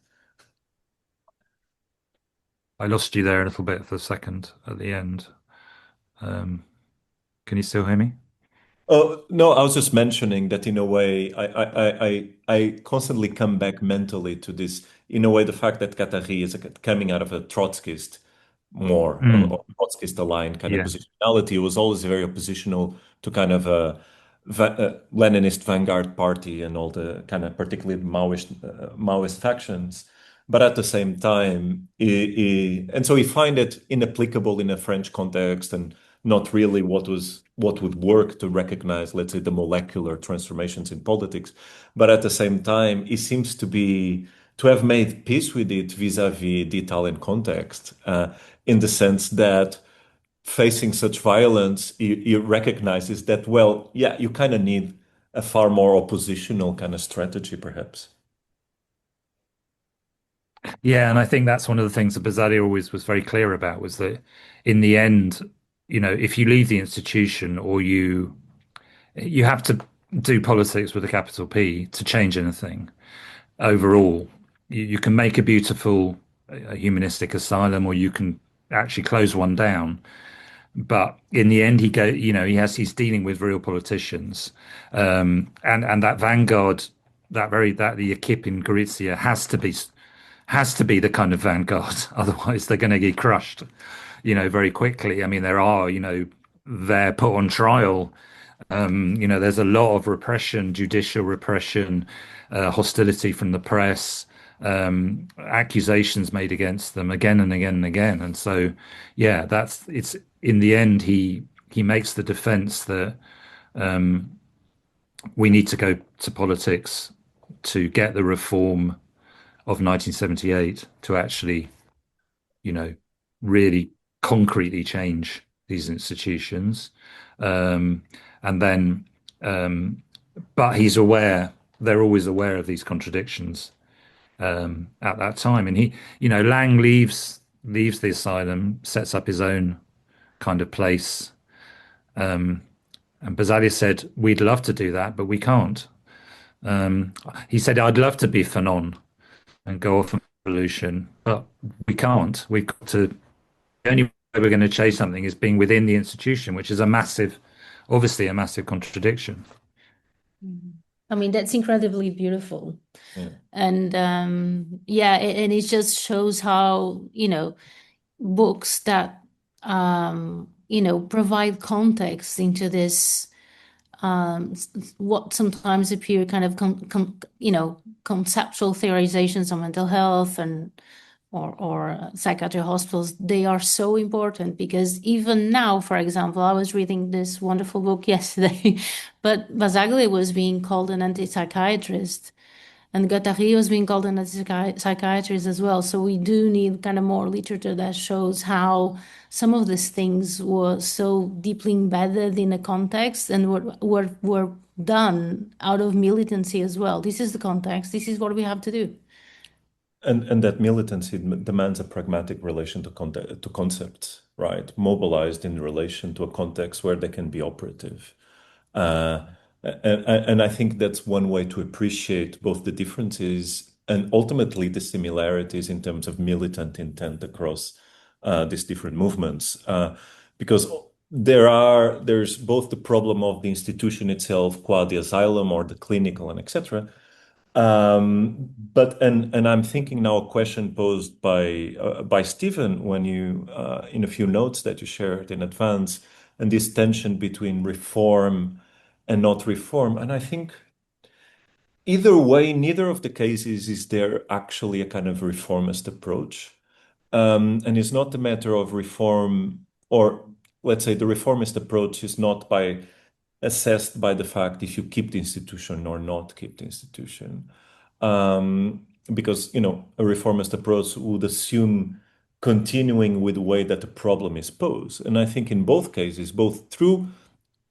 I lost you there a little bit for a second at the end. Um, can you still hear me? Oh, no, I was just mentioning that in a way, I constantly come back mentally to this, in a way, the fact that Qatari is coming out of a Trotskyist more, Mm, or Trotskyist aligned kind of yeah. positionality. It was always very oppositional to kind of a Leninist vanguard party and all the kind of particularly Maoist factions. But at the same time, and so we find it inapplicable in a French context and not really what would work to recognize, let's say, the molecular transformations in politics. But at the same time, it seems to have made peace with it vis-a-vis the Italian context, in the sense that facing such violence, it recognizes that, well, yeah, you kind of need a far more oppositional kind of strategy, perhaps. Yeah, and I think that's one of the things that Basaglia always was very clear about was that in the end, if you leave the institution or you have to do politics with a capital P to change anything overall. You can make a beautiful humanistic asylum or you can actually close one down. But in the end, he's dealing with real politicians, and that vanguard, that the equipe in Gorizia has to be the kind of vanguard. Otherwise, they're going to get crushed, very quickly. I mean, they're put on trial. There's a lot of repression, judicial repression, hostility from the press, accusations made against them again and again and again. And so, yeah, it's in the end, he makes the defense that we need to go to politics to get the reform of 1978 to actually, you know, really concretely change these institutions. Um, and then, but they're always aware of these contradictions at that time. And Lang leaves the asylum, sets up his own kind of place. And Basaglia said, we'd love to do that, but we can't. He said, I'd love to be Fanon and go off on revolution, but we can't. We've got to, the only way we're going to chase something is being within the institution, which is obviously a massive contradiction. I mean, that's incredibly beautiful. Yeah. And and it just shows how, books that provide context into this, what sometimes appear kind of conceptual theorizations on mental health and or psychiatric hospitals. They are so important because even now, for example, I was reading this wonderful book yesterday, but Basaglia was being called an anti-psychiatrist. And Guattari was being called an psychiatrist as well. So we do need kind of more literature that shows how some of these things were so deeply embedded in a context and were done out of militancy as well. This is the context. This is what we have to do. And that militancy demands a pragmatic relation to concepts, right? Mobilized in relation to a context where they can be operative. Uh, and I think that's one way to appreciate both the differences and ultimately the similarities in terms of militant intent across these different movements. Because there's both the problem of the institution itself, qua the asylum or the clinical and etc. But I'm thinking now a question posed by Stephen when you in a few notes that you shared in advance, and this tension between reform and not reform. And I think either way, neither of the cases is there actually a kind of reformist approach. And it's not a matter of reform, or let's say the reformist approach is not assessed by the fact if you keep the institution or not keep the institution. Because, a reformist approach would assume continuing with the way that the problem is posed. And I think in both cases, both through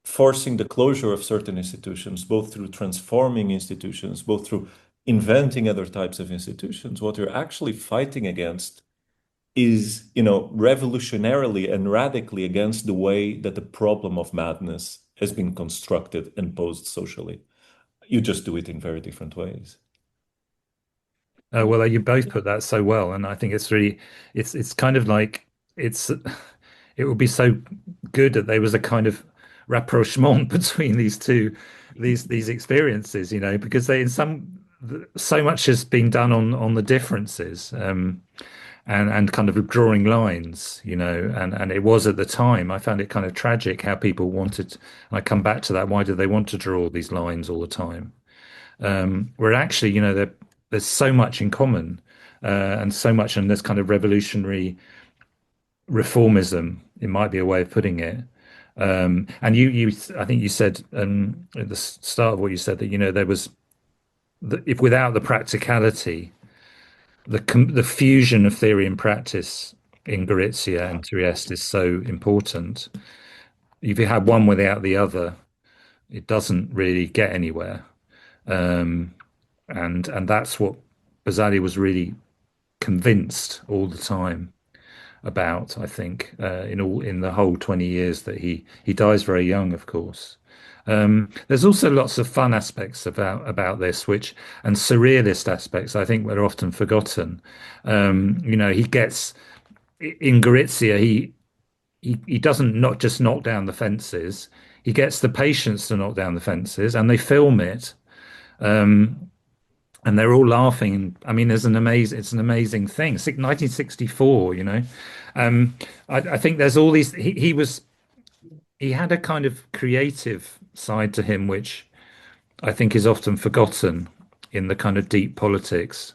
forcing the closure of certain institutions, both through transforming institutions, both through inventing other types of institutions, what you're actually fighting against is, revolutionarily and radically against the way that the problem of madness has been constructed and posed socially. You just do it in very different ways. Well, you both put that so well, and I think it's kind of like it's it would be so good that there was a kind of rapprochement between these experiences, because they in so much has been done on the differences, and kind of drawing lines, and it was at the time I found it kind of tragic how people wanted. And I come back to that. Why do they want to draw all these lines all the time? Where actually, there's so much in common, and so much, and this kind of revolutionary reformism, it might be a way of putting it. And I think you said at the start of what you said that there was if without the practicality, the fusion of theory and practice in Gorizia and Trieste is so important. If you have one without the other, it doesn't really get anywhere. And that's what Basaglia was really convinced all the time about, I think, in the whole 20 years that he dies very young, of course. There's also lots of fun aspects about this, and surrealist aspects I think are often forgotten. He gets in Gorizia, he doesn't not just knock down the fences, he gets the patients to knock down the fences, and they film it. And they're all laughing. I mean, it's an amazing thing. 1964, I think there's all these. He had a kind of creative side to him, which I think is often forgotten in the kind of deep politics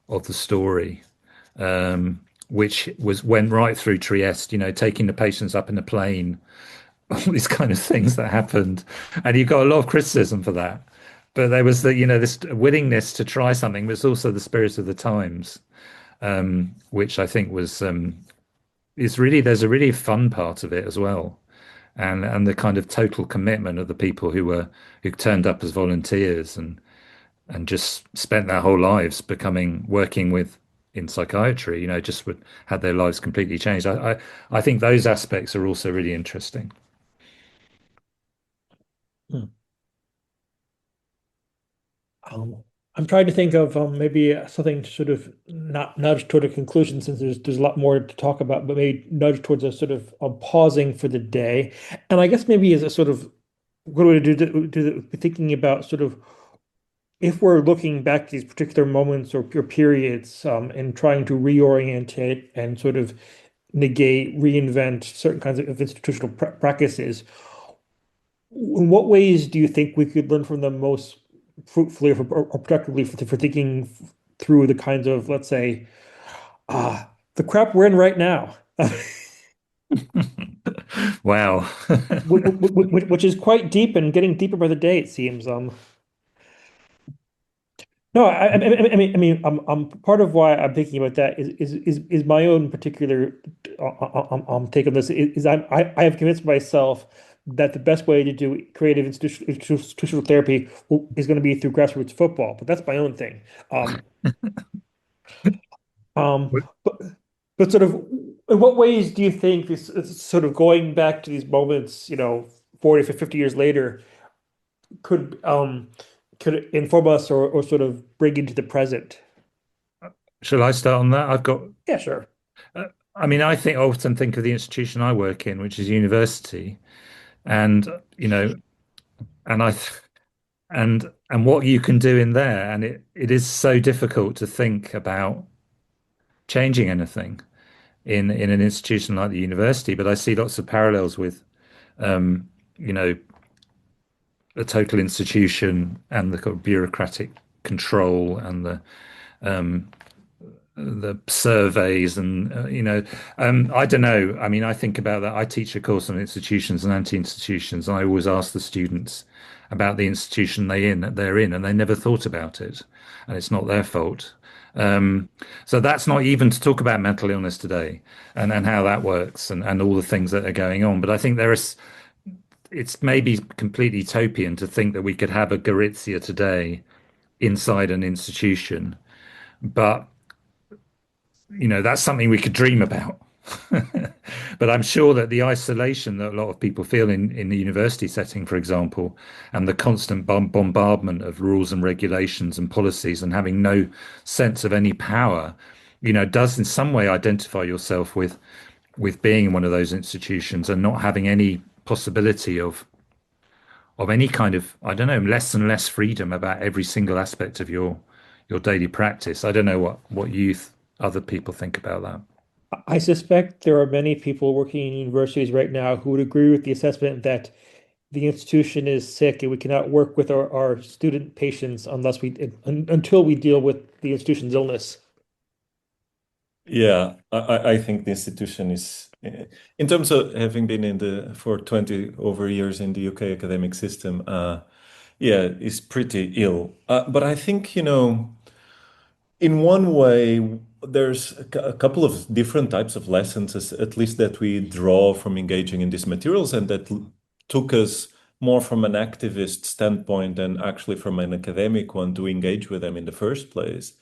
of the story, which went right through Trieste. Taking the patients up in a plane, all these kind of things that happened, and you got a lot of criticism for that. But there was this willingness to try something, but it's also the spirit of the times, which I think was there's a really fun part of it as well, and the kind of total commitment of the people who turned up as volunteers and just spent their whole lives working in psychiatry, had their lives completely changed. I think those aspects are also really interesting. Hmm. I'm trying to think of maybe something to sort of not nudge toward a conclusion, since there's a lot more to talk about, but maybe nudge towards a sort of pausing for the day. And I guess maybe as a sort of what do we thinking about sort of if we're looking back at these particular moments or periods, and trying to reorient it and sort of negate, reinvent certain kinds of institutional practices. In what ways do you think we could learn from them most fruitfully or productively for thinking through the kinds of, let's say, the crap we're in right now, Wow. which is quite deep and getting deeper by the day, it seems. No, part of why I'm thinking about that is my own particular take on this. I have convinced myself that the best way to do creative institutional therapy is going to be through grassroots football, but that's my own thing. Um, um, but, but sort of, in what ways do you think this sort of going back to these moments, 40, 50 years later, could inform us or sort of bring into the present? Shall I start on that? I've got, Yeah, sure. uh, I often think of the institution I work in, which is university, and you know, and I, th and what you can do in there, and it is so difficult to think about changing anything in an institution like the university, but I see lots of parallels with, you know, a total institution and the kind of bureaucratic control and the surveys and I don't know. I mean, I think about that. I teach a course on institutions and anti-institutions, and I always ask the students about the institution they're in, and they never thought about it, and it's not their fault. So that's not even to talk about mental illness today and how that works and all the things that are going on. But I think it's maybe completely utopian to think that we could have a Gorizia today inside an institution, but that's something we could dream about. But I'm sure that the isolation that a lot of people feel in the university setting, for example, and the constant bombardment of rules and regulations and policies and having no sense of any power, does in some way identify yourself with being in one of those institutions and not having any possibility of any kind of, I don't know, less and less freedom about every single aspect of your daily practice. I don't know what other people think about that. I suspect there are many people working in universities right now who would agree with the assessment that the institution is sick and we cannot work with our student patients until we deal with the institution's illness. Yeah, I think the institution is, in terms of having been for 20 over years in the UK academic system, yeah, is pretty ill. But I think, in one way, there's a couple of different types of lessons, at least that we draw from engaging in these materials, and that took us more from an activist standpoint than actually from an academic one to engage with them in the first place.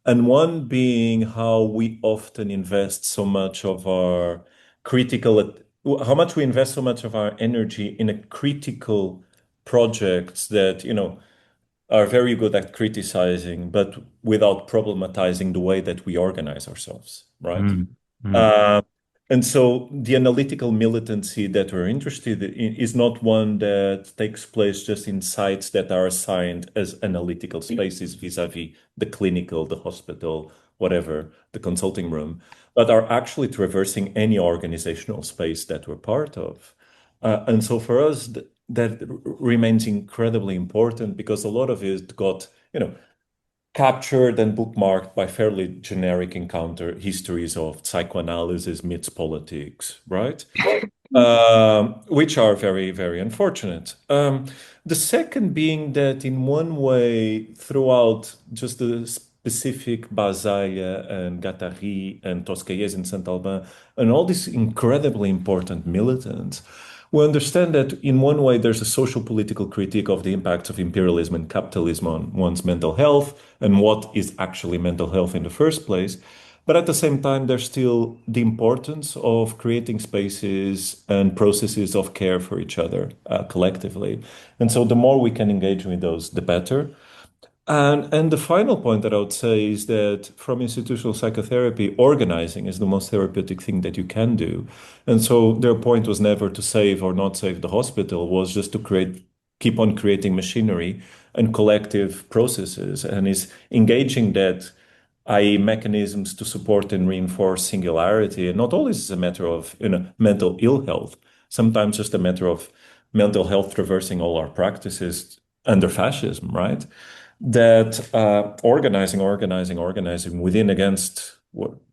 And one being how we often invest so much of our how much we invest so much of our energy in a critical projects that, are very good at criticizing, but without problematizing the way that we organize ourselves, right? Mm, mm, Uh, and so the analytical militancy that we're interested in is not one that takes place just in sites that are assigned as analytical spaces vis-a-vis the clinical, the hospital, whatever, the consulting room, but are actually traversing any organizational space that we're part of. And so for us, that remains incredibly important because a lot of it got, captured and bookmarked by fairly generic encounter histories of psychoanalysis meets politics, right? Which are very, very unfortunate. The second being that in one way, throughout just the specific Basaglia and Guattari and Tosquelles in Saint-Albin and all these incredibly important militants, we understand that in one way there's a social political critique of the impacts of imperialism and capitalism on one's mental health and what is actually mental health in the first place. But at the same time, there's still the importance of creating spaces and processes of care for each other collectively. And so the more we can engage with those, the better. And the final point that I would say is that from institutional psychotherapy, organizing is the most therapeutic thing that you can do. And so their point was never to save or not save the hospital, was just to keep on creating machinery and collective processes, and is engaging that i.e., mechanisms to support and reinforce singularity, and not always is a matter of mental ill health, sometimes just a matter of mental health traversing all our practices under fascism, right? That organizing within, against,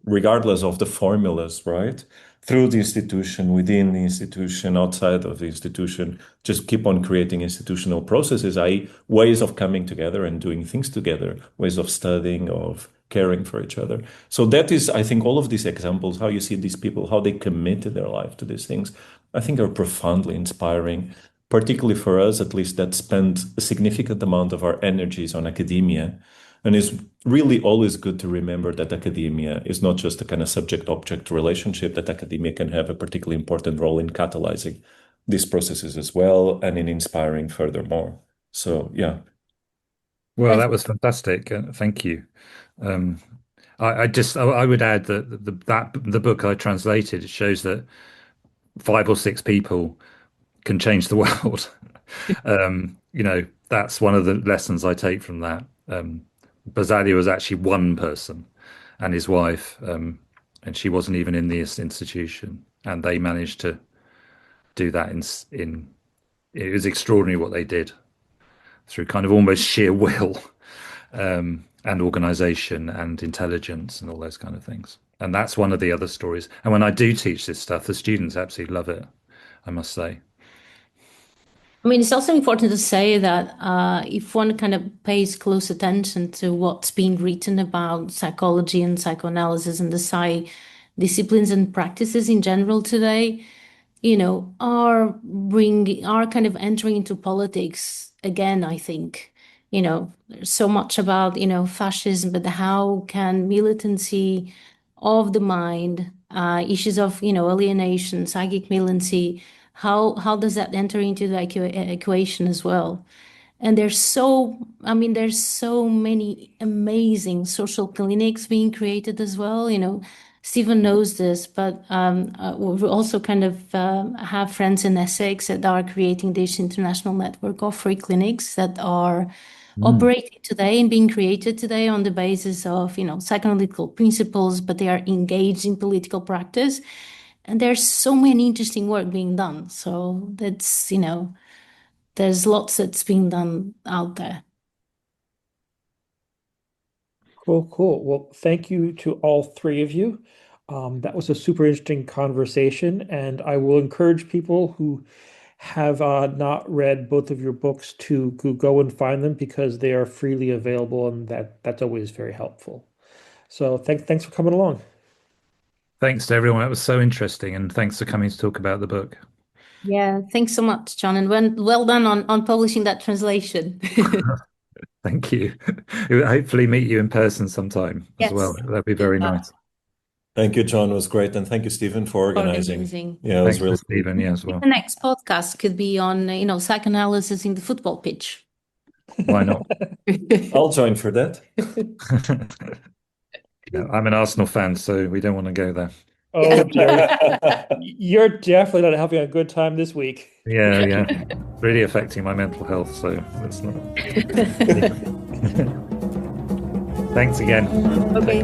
regardless of the formulas, right? Through the institution, within the institution, outside of the institution, just keep on creating institutional processes, i.e., ways of coming together and doing things together, ways of studying, of caring for each other. So that is, I think, all of these examples, how you see these people, how they committed their life to these things, I think are profoundly inspiring, particularly for us, at least, that spend a significant amount of our energies on academia. And it's really always good to remember that academia is not just a kind of subject-object relationship, that academia can have a particularly important role in catalyzing these processes as well, and in inspiring furthermore. So, yeah. Well, that was fantastic. Thank you. I would add that the book I translated shows that 5 or 6 people can change the world. That's one of the lessons I take from that. Basaglia was actually one person and his wife, and she wasn't even in this institution, and they managed to do that in it was extraordinary what they did through kind of almost sheer will, and organization and intelligence and all those kind of things. And that's one of the other stories. And when I do teach this stuff, the students absolutely love it, I must say. I mean, it's also important to say that if one kind of pays close attention to what's being written about psychology and psychoanalysis and the psi disciplines and practices in general today, are kind of entering into politics again, I think. There's so much about, fascism, but how can militancy of the mind, issues of, alienation, psychic militancy, how does that enter into the equation as well? And there's so many amazing social clinics being created as well. Stephen knows this, but we also kind of have friends in Essex that are creating this international network of free clinics that are operating today and being created today on the basis of, psychoanalytical principles, but they are engaged in political practice. And there's so many interesting work being done. So that's, there's lots that's being done out there. Cool. Well, thank you to all 3 of you. That was a super interesting conversation, and I will encourage people who have not read both of your books to go and find them, because they are freely available, and that's always very helpful. So thanks for coming along. Thanks to everyone. That was so interesting, and thanks for coming to talk about the book. Yeah, thanks so much, John, and well done on publishing that translation. Thank you. We'll hopefully meet you in person sometime as well. That'd be very nice. Thank you, John. It was great. And thank you, Stephen, for organizing. Yeah, it was really Stephen, yeah, as well. The next podcast could be on, psychoanalysis in the football pitch. Why not? I'll join for that. I'm an Arsenal fan, so we don't want to go there. Oh, you're definitely not having a good time this week. Yeah. Really affecting my mental health, so that's not. Thanks again. Okay.